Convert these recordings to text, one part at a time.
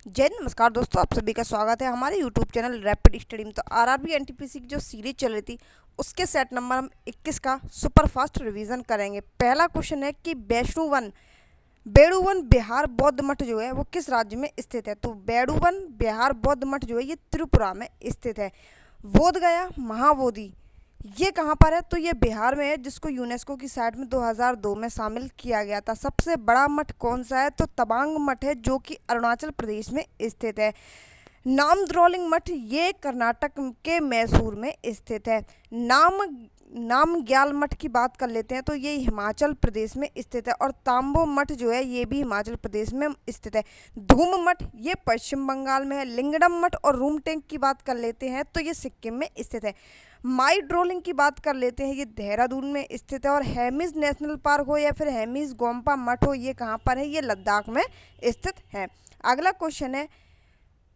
जय नमस्कार दोस्तों, आप सभी का स्वागत है हमारे यूट्यूब चैनल रैपिड स्टडी में। तो आरआरबी एनटीपीसी की जो सीरीज चल रही थी उसके सेट नंबर हम 21 का सुपर फास्ट रिवीजन करेंगे। पहला क्वेश्चन है कि बेड़ूवन बेड़ूवन बिहार बौद्ध मठ जो है वो किस राज्य में स्थित है। तो बेड़ूवन बिहार बौद्ध मठ जो है ये त्रिपुरा में स्थित है। बोध गया महाबोधि ये कहाँ पर है, तो ये बिहार में है, जिसको यूनेस्को की साइट में 2002 में शामिल किया गया था। सबसे बड़ा मठ कौन सा है, तो तवांग मठ है, जो कि अरुणाचल प्रदेश में स्थित है। नामद्रोलिंग मठ ये कर्नाटक के मैसूर में स्थित है। नामग्याल मठ की बात कर लेते हैं तो ये हिमाचल प्रदेश में स्थित है। और तांबो मठ जो है ये भी हिमाचल प्रदेश में स्थित है। धूम मठ ये पश्चिम बंगाल में है। लिंगडम मठ और रूमटेक की बात कर लेते हैं तो ये सिक्किम में स्थित है। माई ड्रोलिंग की बात कर लेते हैं, ये देहरादून में स्थित है। और हेमिस नेशनल पार्क हो या फिर हेमिस गोम्पा मठ हो, ये कहाँ पर है, ये लद्दाख में स्थित है। अगला क्वेश्चन है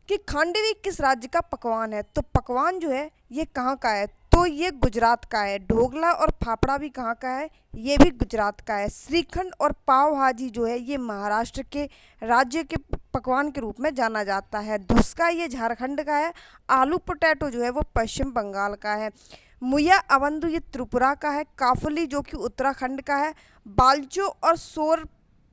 कि खांडवी किस राज्य का पकवान है। तो पकवान जो है ये कहाँ का है, तो ये गुजरात का है। ढोकला और फाफड़ा भी कहाँ का है, ये भी गुजरात का है। श्रीखंड और पाव भाजी जो है ये महाराष्ट्र के राज्य के पकवान के रूप में जाना जाता है। धुसका ये झारखंड का है। आलू पोटैटो जो है वो पश्चिम बंगाल का है। मुया अवंदु ये त्रिपुरा का है। काफली जो कि उत्तराखंड का है। बालचो और सोर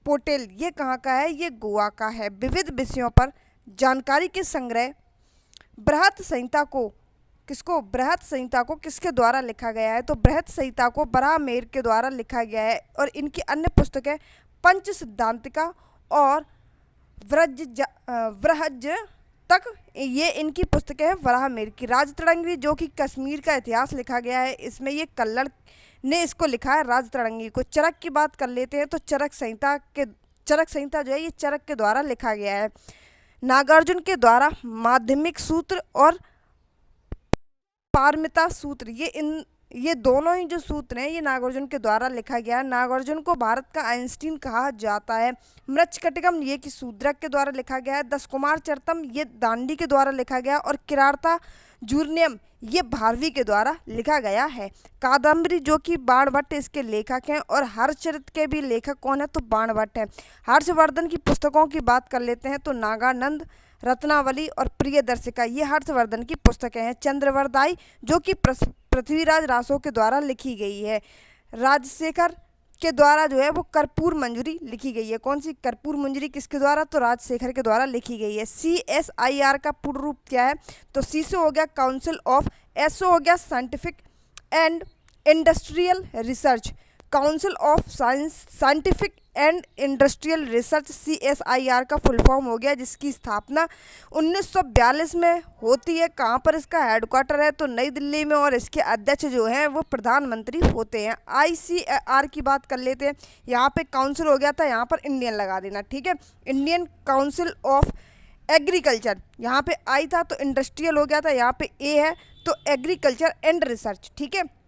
पोटेल ये कहाँ का है, ये गोवा का है। विविध विषयों पर जानकारी के संग्रह बृहत संहिता को किसके द्वारा लिखा गया है, तो बृहत संहिता को बराहमेर के द्वारा लिखा गया है। और इनकी अन्य पुस्तकें पंच सिद्धांतिका और वृहज तक ये इनकी पुस्तकें हैं वराहमेर की। राजतरंगी जो कि कश्मीर का इतिहास लिखा गया है, इसमें ये कल्लड़ ने इसको लिखा है राजतरंगी को। चरक की बात कर लेते हैं तो चरक संहिता जो है ये चरक के द्वारा लिखा गया है। नागार्जुन के द्वारा माध्यमिक सूत्र और पारमिता सूत्र ये दोनों ही जो सूत्र हैं ये नागार्जुन के द्वारा लिखा गया है। नागार्जुन को भारत का आइंस्टीन कहा जाता है। मृच्छकटिकम ये कि शूद्रक के द्वारा लिखा गया है। दस कुमार चरितम ये दांडी के द्वारा लिखा गया। और किरार्ता जूर्नियम ये भारवी के द्वारा लिखा गया है। कादम्बरी जो कि बाणभट्ट इसके लेखक हैं। और हर्षचरित के भी लेखक कौन है, तो बाणभट्ट है। हर्षवर्धन की पुस्तकों की बात कर लेते हैं तो नागानंद, रत्नावली और प्रियदर्शिका ये हर्षवर्धन की पुस्तकें हैं। चंद्रवरदाई जो कि पृथ्वीराज रासो के द्वारा लिखी गई है। राजशेखर के द्वारा जो है वो कर्पूर मंजरी लिखी गई है। कौन सी कर्पूर मंजरी किसके द्वारा, तो राजशेखर के द्वारा लिखी गई है। CSIR का पूर्ण रूप क्या है, तो C से हो गया काउंसिल ऑफ, S हो गया scientific and industrial research, council of scientific and industrial research CSIR का फुल फॉर्म हो गया, जिसकी स्थापना 1942 में होती है। कहाँ पर इसका हेडक्वार्टर है, तो नई दिल्ली में। और इसके अध्यक्ष जो हैं वो प्रधानमंत्री होते हैं। ICAR की बात कर लेते हैं, यहाँ पे काउंसिल हो गया था, यहाँ पर इंडियन लगा देना, ठीक है। इंडियन काउंसिल ऑफ एग्रीकल्चर, यहाँ पे आई था तो इंडस्ट्रियल हो गया था, यहाँ पे ए है तो एग्रीकल्चर एंड रिसर्च, ठीक है।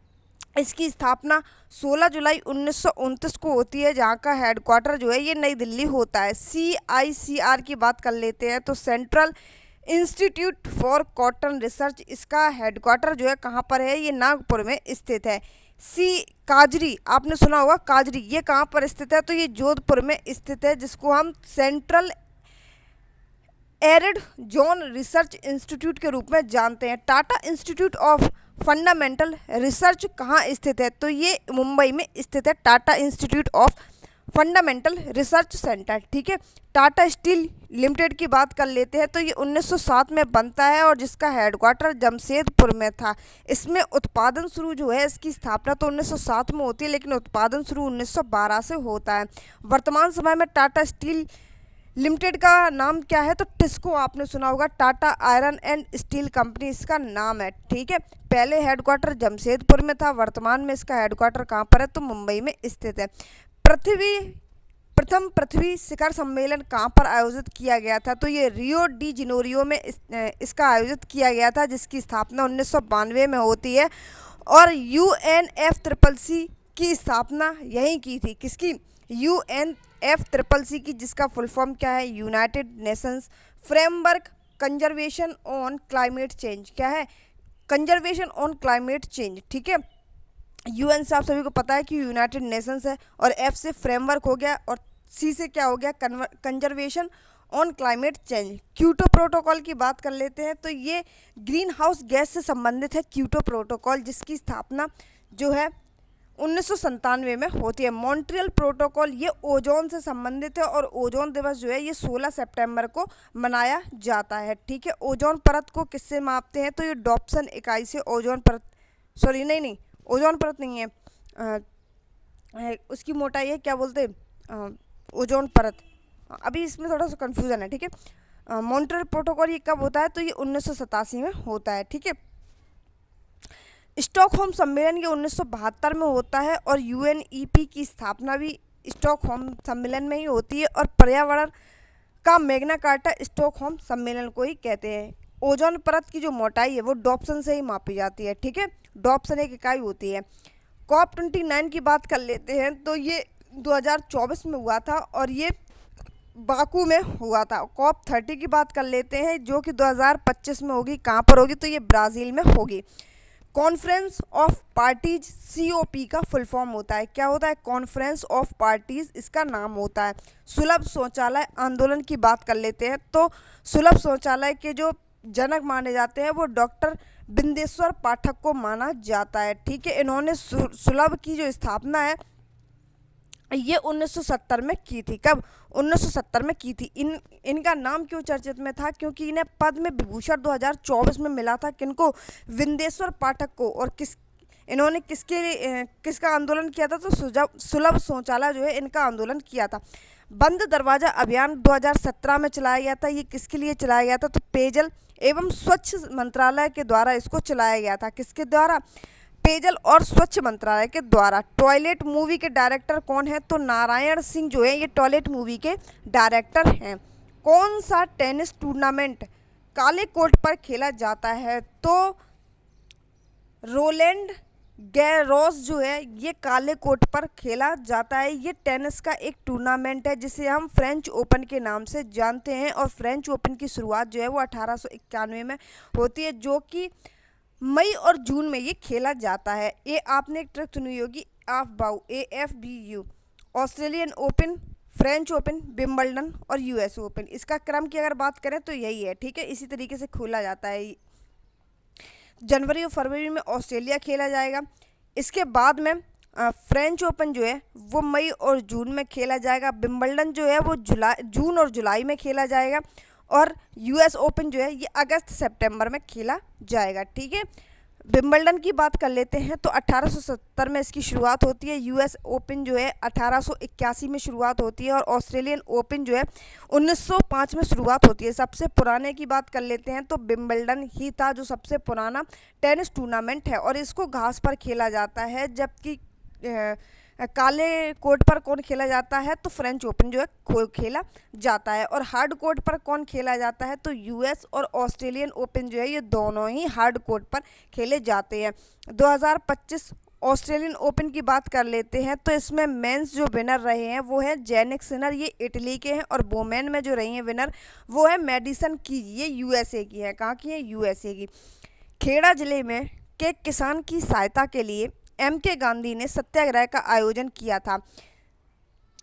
इसकी स्थापना 16 जुलाई 1929 को होती है, जहाँ का हेडक्वार्टर जो है ये नई दिल्ली होता है। CICR की बात कर लेते हैं तो central institute for cotton research, इसका हेडक्वार्टर जो है कहाँ पर है, ये नागपुर में स्थित है। काजरी आपने सुना होगा, काजरी ये कहाँ पर स्थित है, तो ये जोधपुर में स्थित है, जिसको हम central arid zone research institute के रूप में जानते हैं। Tata institute of fundamental research कहाँ स्थित है, तो ये मुंबई में स्थित है। Tata institute of fundamental research centre, ठीक है। टाटा स्टील लिमिटेड की बात कर लेते हैं तो ये 1907 में बनता है और जिसका हेडक्वार्टर जमशेदपुर में था। इसमें उत्पादन शुरू जो है, इसकी स्थापना तो 1907 में होती है, लेकिन उत्पादन शुरू 1912 से होता है। वर्तमान समय में टाटा स्टील लिमिटेड का नाम क्या है, तो टिस्को आपने सुना होगा, Tata iron and steel company इसका नाम है, ठीक है। पहले हेडक्वार्टर जमशेदपुर में था, वर्तमान में इसका हेडक्वार्टर कहाँ पर है, तो मुंबई में स्थित है। प्रथम पृथ्वी शिखर सम्मेलन कहाँ पर आयोजित किया गया था, तो ये रियो डी जेनेरियो में इसका आयोजित किया गया था, जिसकी स्थापना 1992 में होती है। और UNFCCC की स्थापना यहीं की थी, किसकी, UNFCCC की, जिसका फुल फॉर्म क्या है, United Nations framework conservation on climate change, क्या है, कंजर्वेशन ऑन क्लाइमेट चेंज, ठीक है। UN से आप सभी को पता है कि यूनाइटेड नेशंस है, और F से फ्रेमवर्क हो गया, और C से क्या हो गया, conservation on climate change. Kyoto protocol की बात कर लेते हैं तो ये ग्रीन हाउस गैस से संबंधित है क्योटो प्रोटोकॉल, जिसकी स्थापना जो है 1997 में होती है। मॉन्ट्रियल प्रोटोकॉल ये ओजोन से संबंधित है और ओजोन दिवस जो है ये 16 सितंबर को मनाया जाता है। ठीक है, ओजोन परत को किससे मापते हैं तो ये डॉप्सन इकाई से ओजोन परत, सॉरी नहीं ओजोन परत नहीं है, उसकी मोटाई है, क्या बोलते हैं, ओजोन परत। अभी इसमें थोड़ा सा कन्फ्यूज़न है। ठीक है, मॉन्ट्रियल प्रोटोकॉल ये कब होता है तो ये 1987 में होता है। ठीक है, स्टॉकहोम सम्मेलन ये 1972 में होता है और यूएनईपी की स्थापना भी स्टॉकहोम सम्मेलन में ही होती है और पर्यावरण का मैग्ना कार्टा स्टॉकहोम सम्मेलन को ही कहते हैं। ओजोन परत की जो मोटाई है वो डॉप्सन से ही मापी जाती है। ठीक है, डॉप्सन एक इकाई होती है। COP29 की बात कर लेते हैं तो ये 2024 में हुआ था और ये बाकू में हुआ था। COP30 की बात कर लेते हैं जो कि 2025 में होगी। कहाँ पर होगी तो ये ब्राज़ील में होगी। कॉन्फ्रेंस ऑफ पार्टीज COP का फुल फॉर्म होता है, क्या होता है, कॉन्फ्रेंस ऑफ पार्टीज इसका नाम होता है। सुलभ शौचालय आंदोलन की बात कर लेते हैं तो सुलभ शौचालय के जो जनक माने जाते हैं वो डॉक्टर बिंदेश्वर पाठक को माना जाता है। ठीक है, इन्होंने सुलभ की जो स्थापना है ये 1970 में की थी। कब, 1970 में की थी। इनका नाम क्यों चर्चित में था, क्योंकि इन्हें पद्म विभूषण 2024 में मिला था। किनको, विंदेश्वर पाठक को। और इन्होंने किसका आंदोलन किया था तो सुलभ शौचालय जो है इनका आंदोलन किया था। बंद दरवाज़ा अभियान 2017 में चलाया गया था। ये किसके लिए चलाया गया था तो पेयजल एवं स्वच्छ मंत्रालय के द्वारा इसको चलाया गया था। किसके द्वारा, पेयजल और स्वच्छ मंत्रालय के द्वारा। टॉयलेट मूवी के डायरेक्टर कौन है तो नारायण सिंह जो है ये टॉयलेट मूवी के डायरेक्टर हैं। कौन सा टेनिस टूर्नामेंट काले कोर्ट पर खेला जाता है तो रोलैंड गैरोस जो है ये काले कोर्ट पर खेला जाता है। ये टेनिस का एक टूर्नामेंट है जिसे हम फ्रेंच ओपन के नाम से जानते हैं और फ्रेंच ओपन की शुरुआत जो है वो 1891 में होती है, जो कि मई और जून में ये खेला जाता है। ये आपने एक ट्रिक सुनी होगी, AFBU, Australian open, French open, Wimbledon और US ओपन। इसका क्रम की अगर बात करें तो यही है। ठीक है, इसी तरीके से खोला जाता है। जनवरी और फरवरी में ऑस्ट्रेलिया खेला जाएगा। इसके बाद में फ्रेंच ओपन जो है वो मई और जून में खेला जाएगा। विंबलडन जो है वो जून और जुलाई में खेला जाएगा और US ओपन जो है ये अगस्त सितंबर में खेला जाएगा। ठीक है, विंबलडन की बात कर लेते हैं तो 1870 में इसकी शुरुआत होती है। US ओपन जो है 1881 में शुरुआत होती है और ऑस्ट्रेलियन ओपन जो है 1905 में शुरुआत होती है। सबसे पुराने की बात कर लेते हैं तो विंबलडन ही था जो सबसे पुराना टेनिस टूर्नामेंट है और इसको घास पर खेला जाता है। जबकि काले कोर्ट पर कौन खेला जाता है तो फ्रेंच ओपन जो है खेला जाता है। और हार्ड कोर्ट पर कौन खेला जाता है तो US और ऑस्ट्रेलियन ओपन जो है ये दोनों ही हार्ड कोर्ट पर खेले जाते हैं। 2025 ऑस्ट्रेलियन ओपन की बात कर लेते हैं तो इसमें मेंस जो विनर रहे हैं वो है जेनिक सिनर, ये इटली के हैं, और वोमेन में जो रही हैं विनर वो है मेडिसन की, ये USA की है। कहाँ की है, USA की। खेड़ा जिले में के किसान की सहायता के लिए MK गांधी ने सत्याग्रह का आयोजन किया था।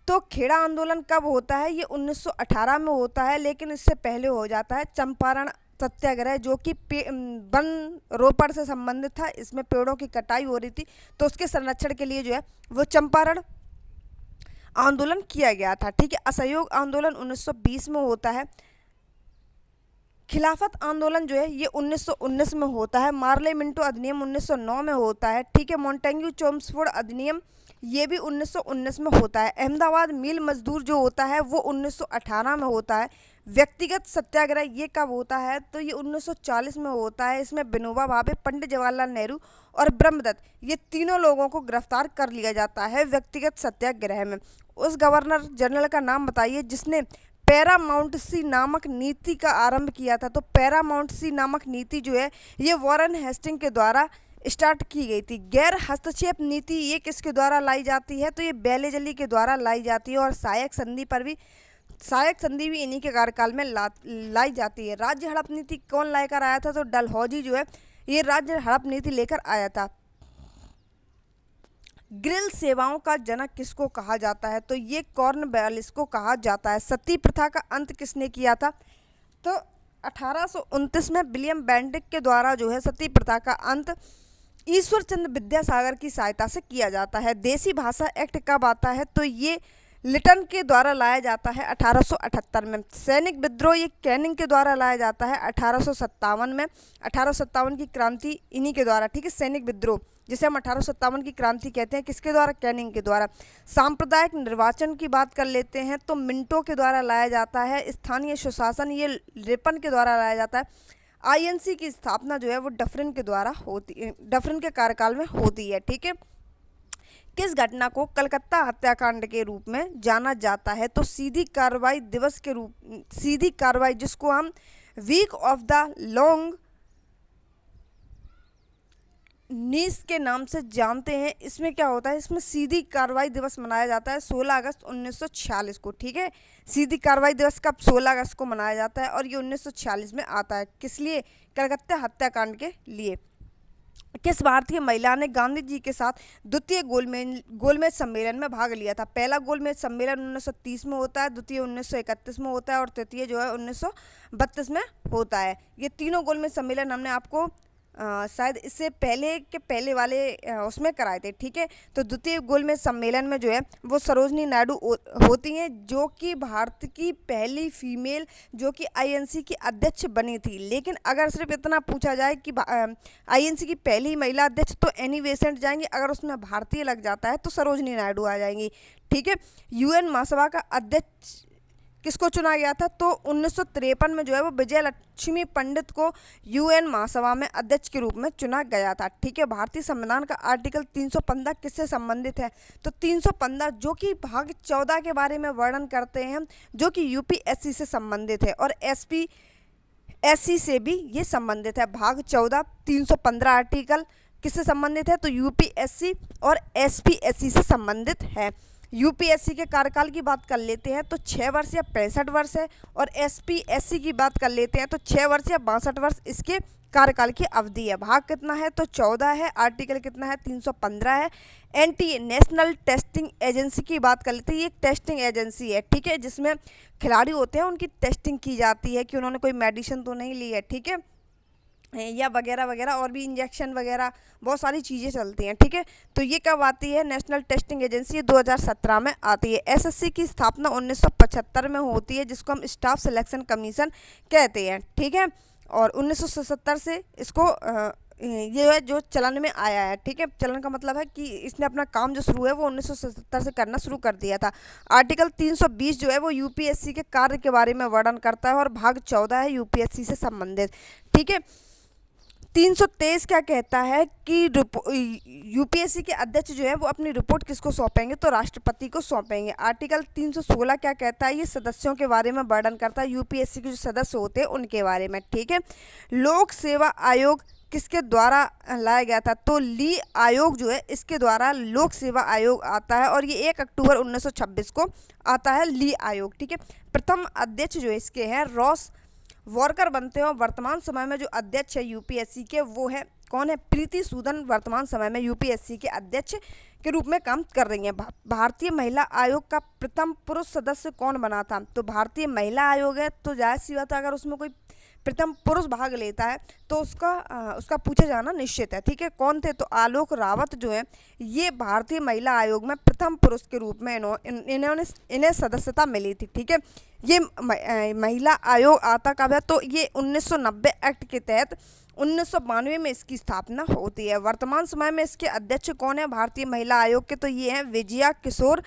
तो खेड़ा आंदोलन कब होता है, ये 1918 में होता है, लेकिन इससे पहले हो जाता है चंपारण सत्याग्रह जो कि वन रोपण से संबंधित था। इसमें पेड़ों की कटाई हो रही थी तो उसके संरक्षण के लिए जो है वो चंपारण आंदोलन किया गया था। ठीक है, असहयोग आंदोलन 1920 में होता है। खिलाफत आंदोलन जो है ये 1919 में होता है। मार्ले मिंटो अधिनियम 1909 में होता है। ठीक है, मॉन्टेग्यू चोम्स्फोर्ड अधिनियम ये भी 1919 में होता है। अहमदाबाद मिल मजदूर जो होता है वो 1918 में होता है। व्यक्तिगत सत्याग्रह ये कब होता है तो ये 1940 में होता है। इसमें विनोबा भावे, पंडित जवाहरलाल नेहरू और ब्रह्मदत्त ये तीनों लोगों को गिरफ्तार कर लिया जाता है व्यक्तिगत सत्याग्रह में। उस गवर्नर जनरल का नाम बताइए जिसने पैरामाउंटसी नामक नीति का आरंभ किया था। तो पैरामाउंटसी नामक नीति जो है ये वॉरेन हेस्टिंग के द्वारा स्टार्ट की गई थी। गैर हस्तक्षेप नीति ये किसके द्वारा लाई जाती है तो ये बेलेजली के द्वारा लाई जाती है। और सहायक संधि भी इन्हीं के कार्यकाल में लाई जाती है। राज्य हड़प नीति कौन लेकर आया था तो डलहौजी जो है ये राज्य हड़प नीति लेकर आया था। ग्रिल सेवाओं का जनक किसको कहा जाता है? तो ये कॉर्नवालिस को कहा जाता है। सती प्रथा का अंत किसने किया था? तो 1829 में विलियम बेंटिक के द्वारा जो है सती प्रथा का अंत ईश्वर चंद्र विद्यासागर की सहायता से किया जाता है। देसी भाषा एक्ट कब आता है? तो ये लिटन के द्वारा लाया जाता है 1878 में। सैनिक विद्रोह ये कैनिंग के द्वारा लाया जाता है 1857 में। 1857 की क्रांति इन्हीं के द्वारा, ठीक है। सैनिक विद्रोह जिसे हम 1857 की क्रांति कहते हैं, किसके द्वारा? कैनिंग के द्वारा। सांप्रदायिक निर्वाचन की बात कर लेते हैं तो मिंटो के द्वारा लाया जाता है। स्थानीय सुशासन ये रिपन के द्वारा लाया जाता है। आईएनसी की स्थापना जो है वो डफरिन के द्वारा होती है, डफरिन के कार्यकाल में होती है, ठीक है। किस घटना को कलकत्ता हत्याकांड के रूप में जाना जाता है? तो सीधी कार्रवाई दिवस के रूप, सीधी कार्रवाई जिसको हम वीक ऑफ द लॉन्ग नीस के नाम से जानते हैं, इसमें क्या होता है? इसमें सीधी कार्रवाई दिवस मनाया जाता है 16 अगस्त 1946 को, ठीक है। सीधी कार्रवाई दिवस कब? 16 अगस्त को मनाया जाता है और ये 1946 में आता है। किस लिए? कलकत्ता हत्याकांड के लिए। किस भारतीय महिला ने गांधी जी के साथ द्वितीय गोलमेज सम्मेलन में भाग लिया था? पहला गोलमेज सम्मेलन 1930 में होता है, द्वितीय 1931 में होता है और तृतीय जो है 1932 में होता है। ये तीनों गोलमेज सम्मेलन हमने आपको शायद इससे पहले के पहले वाले उसमें कराए थे, ठीक है। तो द्वितीय गोलमेज सम्मेलन में जो है वो सरोजनी नायडू होती हैं, जो कि भारत की पहली फीमेल जो कि आईएनसी की अध्यक्ष बनी थी। लेकिन अगर सिर्फ इतना पूछा जाए कि आईएनसी की पहली महिला अध्यक्ष, तो एनी बेसेंट जाएंगी। अगर उसमें भारतीय लग जाता है तो सरोजनी नायडू आ जाएंगी, ठीक है। यूएन महासभा का अध्यक्ष किसको चुना गया था? तो 1953 में जो है वो विजय लक्ष्मी पंडित को यूएन महासभा में अध्यक्ष के रूप में चुना गया था, ठीक है। भारतीय संविधान का आर्टिकल 315 किससे संबंधित है? तो 315 जो कि भाग 14 के बारे में वर्णन करते हैं, जो कि यूपीएससी से संबंधित है और एसपीएससी से भी ये संबंधित है। भाग 14 315 आर्टिकल किससे संबंधित है? तो यूपीएससी और एसपीएससी से संबंधित है। यूपीएससी के कार्यकाल की बात कर लेते हैं तो 6 वर्ष या 65 वर्ष है और एसपीएससी की बात कर लेते हैं तो 6 वर्ष या 62 वर्ष इसके कार्यकाल की अवधि है। भाग कितना है? तो 14 है। आर्टिकल कितना है? 315 है। एनटीए नेशनल टेस्टिंग एजेंसी की बात कर लेते हैं। ये एक टेस्टिंग एजेंसी है, ठीक है, जिसमें खिलाड़ी होते हैं उनकी टेस्टिंग की जाती है कि उन्होंने कोई मेडिसिन तो नहीं ली है, ठीक है, या वगैरह वगैरह, और भी इंजेक्शन वगैरह बहुत सारी चीज़ें चलती हैं, ठीक है। तो ये कब आती है? नेशनल टेस्टिंग एजेंसी 2017 में आती है। एसएससी की स्थापना 1975 में होती है, जिसको हम स्टाफ सिलेक्शन कमीशन कहते हैं, ठीक है। और 1977 से इसको ये है जो चलन में आया है, ठीक है। चलन का मतलब है कि इसने अपना काम जो शुरू है वो 1977 से करना शुरू कर दिया था। आर्टिकल 320 जो है वो यूपीएससी के कार्य के बारे में वर्णन करता है और भाग 14 है यूपीएससी से संबंधित, ठीक है। 323 क्या कहता है कि यूपीएससी के अध्यक्ष जो है वो अपनी रिपोर्ट किसको सौंपेंगे? तो राष्ट्रपति को सौंपेंगे। आर्टिकल 316 क्या कहता है? ये सदस्यों के बारे में वर्णन करता है, यूपीएससी के जो सदस्य होते हैं उनके बारे में, ठीक है। लोक सेवा आयोग किसके द्वारा लाया गया था? तो ली आयोग जो है इसके द्वारा लोक सेवा आयोग आता है और ये 1 अक्टूबर 1926 को आता है, ली आयोग, ठीक है। प्रथम अध्यक्ष जो इसके हैं रॉस वॉरकर बनते हैं और वर्तमान समय में जो अध्यक्ष है यूपीएससी के वो है कौन है? प्रीति सूदन वर्तमान समय में यूपीएससी के अध्यक्ष के रूप में काम कर रही हैं। भारतीय महिला आयोग का प्रथम पुरुष सदस्य कौन बना था? तो भारतीय महिला आयोग है तो जाहिर सी बात है अगर उसमें कोई प्रथम पुरुष भाग लेता है तो उसका पूछा जाना निश्चित है, ठीक है। कौन थे? तो आलोक रावत जो है ये भारतीय महिला आयोग में प्रथम पुरुष के रूप में इन्हें सदस्यता मिली थी, ठीक है। ये महिला आयोग आता कब है? तो ये 1990 एक्ट के तहत 1992 में इसकी स्थापना होती है। वर्तमान समय में इसके अध्यक्ष कौन है भारतीय महिला आयोग के? तो ये हैं विजया किशोर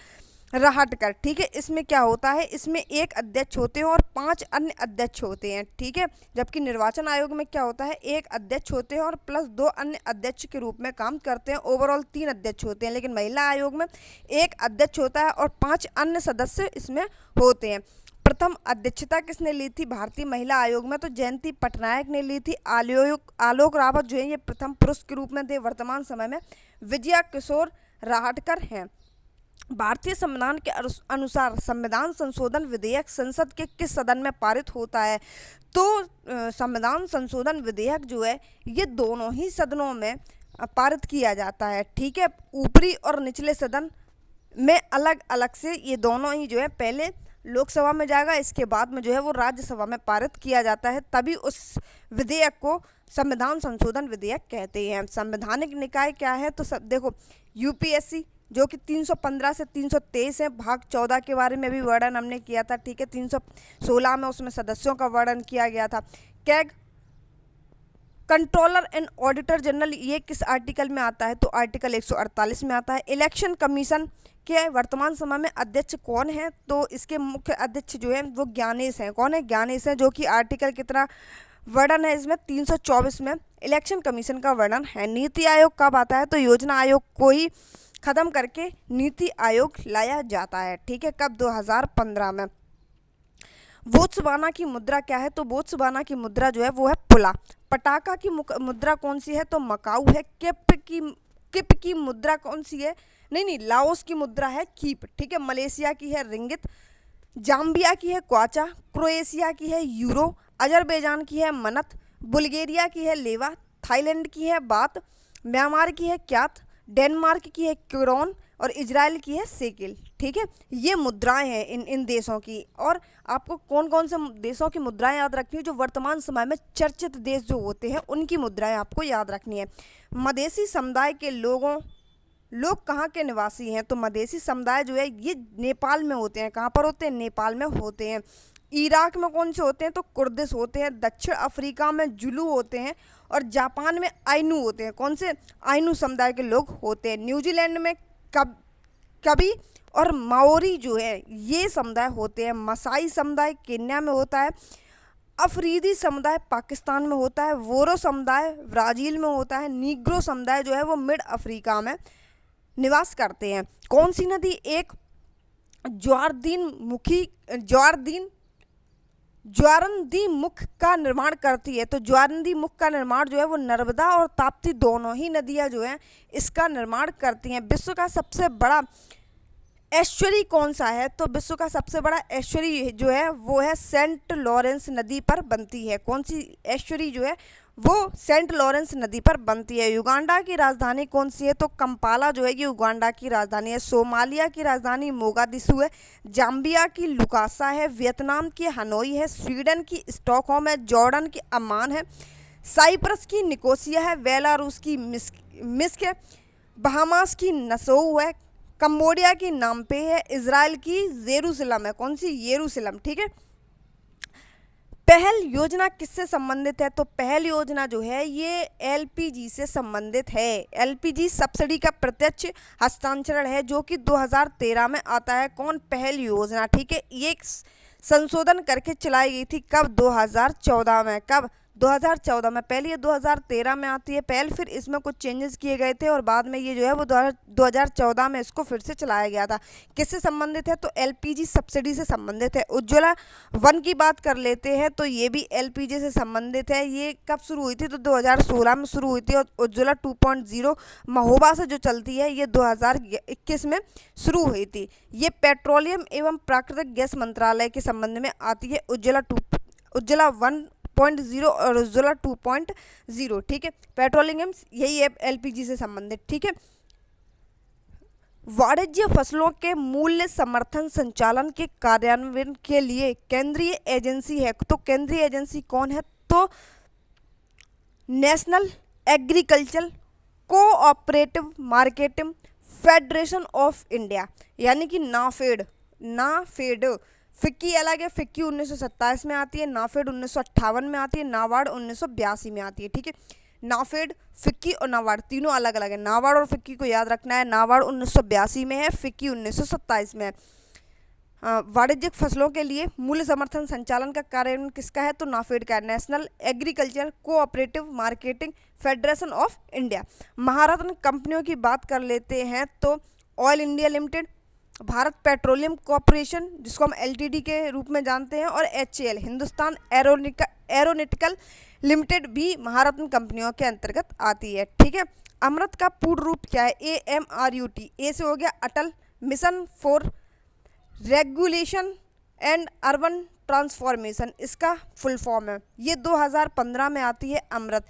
राहटकर, ठीक है। इसमें क्या होता है? इसमें 1 अध्यक्ष होते हैं और 5 अन्य अध्यक्ष होते हैं, ठीक है। जबकि निर्वाचन आयोग में क्या होता है? 1 अध्यक्ष होते हैं और प्लस 2 अन्य अध्यक्ष के रूप में काम करते हैं। ओवरऑल 3 अध्यक्ष होते हैं, लेकिन महिला आयोग में 1 अध्यक्ष होता है और 5 अन्य सदस्य इसमें होते हैं। प्रथम अध्यक्षता किसने ली थी भारतीय महिला आयोग में? तो जयंती पटनायक ने ली थी। आलोक रावत जो है ये प्रथम पुरुष के रूप में थे। वर्तमान समय में विजया किशोर राहटकर हैं। भारतीय संविधान के अनुसार संविधान संशोधन विधेयक संसद के किस सदन में पारित होता है? तो संविधान संशोधन विधेयक जो है ये दोनों ही सदनों में पारित किया जाता है। ठीक है, ऊपरी और निचले सदन में अलग अलग से ये दोनों ही जो है पहले लोकसभा में जाएगा, इसके बाद में जो है वो राज्यसभा में पारित किया जाता है, तभी उस विधेयक को संविधान संशोधन विधेयक कहते हैं। संवैधानिक निकाय क्या है, तो सब देखो, यूपीएससी जो कि 315 से 323 है, भाग 14 के बारे में भी वर्णन हमने किया था। ठीक है, 316 में उसमें सदस्यों का वर्णन किया गया था। CAG, controller and auditor general, ये किस आर्टिकल में आता है, तो आर्टिकल 148 में आता है। इलेक्शन कमीशन के वर्तमान समय में अध्यक्ष कौन है, तो इसके मुख्य अध्यक्ष जो है वो ज्ञानेश हैं। कौन है, ज्ञानेश हैं, जो कि आर्टिकल कितना वर्णन है इसमें, 324 में इलेक्शन कमीशन का वर्णन है। नीति आयोग कब आता है, तो योजना आयोग को ही खत्म करके नीति आयोग लाया जाता है। ठीक है, कब, 2015 में। बोत्सवाना की मुद्रा क्या है, तो बोत्सवाना की मुद्रा जो है वो है पुला। पटाका की मुद्रा कौन सी है, तो मकाऊ है। किप की मुद्रा कौन सी है, नहीं, लाओस की मुद्रा है कीप। ठीक है, मलेशिया की है रिंगित, जाम्बिया की है क्वाचा, क्रोएशिया की है यूरो, अजरबैजान की है मनत, बुल्गारिया की है लेवा, थाईलैंड की है बात, म्यांमार की है क्यात, डेनमार्क की है क्रोन और इजराइल की है सेकिल। ठीक है, ये मुद्राएं हैं इन देशों की। और आपको कौन कौन से देशों की मुद्राएं याद रखनी है, जो वर्तमान समय में चर्चित देश जो होते हैं उनकी मुद्राएं आपको याद रखनी है। मधेसी समुदाय के लोग कहाँ के निवासी हैं, तो मधेसी समुदाय जो है ये नेपाल में होते हैं। कहाँ पर होते हैं, नेपाल में होते हैं। इराक में कौन से होते हैं, तो कुर्दिश होते हैं। दक्षिण अफ्रीका में जुलू होते हैं और जापान में आइनू होते हैं। कौन से, आइनू समुदाय के लोग होते हैं। न्यूजीलैंड में कबी और माओरी जो है ये समुदाय होते हैं। मसाई समुदाय केन्या में होता है। अफरीदी समुदाय पाकिस्तान में होता है। वोरो समुदाय ब्राज़ील में होता है। नीग्रो समुदाय जो है वो मिड अफ्रीका में निवास करते हैं। कौन सी नदी एक ज्वारंदी मुख का निर्माण करती है, तो ज्वारंदी मुख का निर्माण जो है वो नर्मदा और ताप्ती दोनों ही नदियां जो हैं इसका निर्माण करती हैं। विश्व का सबसे बड़ा एस्चुरी कौन सा है, तो विश्व का सबसे बड़ा एस्चुरी जो है वो है सेंट लॉरेंस नदी पर बनती है। कौन सी एस्चुरी जो है वो सेंट लॉरेंस नदी पर बनती है। युगांडा की राजधानी कौन सी है, तो कंपाला जो है ये युगांडा की राजधानी है। सोमालिया की राजधानी मोगादिशु है। जाम्बिया की लुकासा है। वियतनाम की हनोई है। स्वीडन की स्टॉकहोम है। जॉर्डन की अम्मान है। साइप्रस की निकोसिया है। बेलारूस की मिस्क है। बहामास की नसोऊ है। कंबोडिया की नामपे है। इजराइल की जेरूसलम है। कौन सी, येरूशलम। ठीक है, पहल योजना किससे संबंधित है, तो पहल योजना जो है ये एलपीजी से संबंधित है। एलपीजी सब्सिडी का प्रत्यक्ष हस्तांतरण है जो कि 2013 में आता है। कौन, पहल योजना। ठीक है, ये संशोधन करके चलाई गई थी, कब, 2014 में। कब, 2014 में। पहले ये 2013 में आती है पहल, फिर इसमें कुछ चेंजेस किए गए थे और बाद में ये जो है वो 2014 में इसको फिर से चलाया गया था। किससे संबंधित है, तो एलपीजी सब्सिडी से संबंधित है। उज्ज्वला 1 की बात कर लेते हैं तो ये भी एलपीजी से संबंधित है। ये कब शुरू हुई थी, तो 2016 में शुरू हुई थी। और उज्ज्वला 2.0 महोबा से जो चलती है ये 2021 में शुरू हुई थी। ये पेट्रोलियम एवं प्राकृतिक गैस मंत्रालय के संबंध में आती है। उज्ज्वला 1.0 और उज्ज्वला 2.0। ठीक है, पेट्रोलियम यही है एलपीजी से संबंधित। ठीक है, वाणिज्य फसलों के मूल्य समर्थन संचालन के कार्यान्वयन के लिए केंद्रीय एजेंसी है, तो केंद्रीय एजेंसी कौन है, तो national agriculture cooperative marketing federation of India, यानी कि नाफेड। फिक्की अलग है, फिक्की 1927 में आती है, नाफेड 1958 में आती है, नाबार्ड 1982 में आती है। ठीक है, नाफेड, फिक्की और नाबार्ड तीनों अलग अलग है। नाबार्ड और फिक्की को याद रखना है। नाबार्ड 1982 में है, फिक्की 1927 में है। वाणिज्यिक फसलों के लिए मूल्य समर्थन संचालन का कार्यान्वयन किसका है, तो नाफेड का है, national agriculture cooperative marketing federation of India. Maharatna कंपनियों की बात कर लेते हैं तो oil India limited, Bharat petroleum corporation जिसको हम एलटीडी के रूप में जानते हैं, और एचएएल हिंदुस्तान एरोनॉटिकल लिमिटेड भी महारत्न कंपनियों के अंतर्गत आती है। ठीक है, अमृत का पूर्ण रूप क्या है, AMRUT। ए से हो गया Atal mission for regulation and urban transformation, इसका फुल फॉर्म है। ये 2015 में आती है अमृत।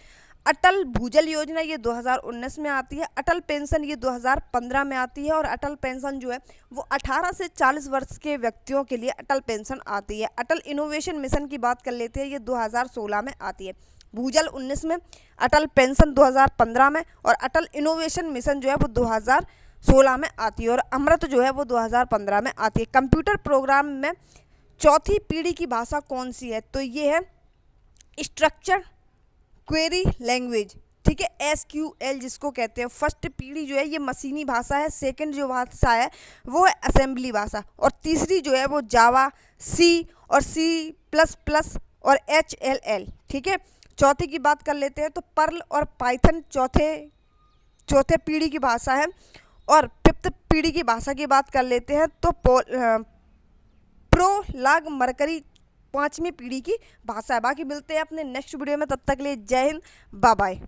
अटल भूजल योजना ये 2019 में आती है, अटल पेंशन ये 2015 में आती है, और अटल पेंशन जो है वो 18 से 40 वर्ष के व्यक्तियों के लिए अटल पेंशन आती है। अटल इनोवेशन मिशन की बात कर लेते हैं, ये 2016 में आती है। भूजल 19 में, अटल पेंशन 2015 में, और अटल इनोवेशन मिशन जो है वो 2016 में आती है, और अमृत जो है वो 2015 में आती है। कंप्यूटर प्रोग्राम में चौथी पीढ़ी की भाषा कौन सी है? तो ये है स्ट्रक्चर क्वेरी लैंग्वेज, ठीक है, SQL जिसको कहते हैं। फर्स्ट पीढ़ी जो है ये मशीनी भाषा है, सेकंड जो भाषा है वो है असेंबली भाषा, और तीसरी जो है वो जावा, सी और C++ और HLL, ठीक है। चौथी की बात कर लेते हैं तो पर्ल और पाइथन चौथे पीढ़ी की भाषा है, और फिफ्थ पीढ़ी की भाषा की बात कर लेते हैं तो प्रोलाग मरकरी 5वीं पीढ़ी की भाषा है। बाकी मिलते हैं अपने नेक्स्ट वीडियो में, तब तक के लिए जय हिंद, बाय बाय।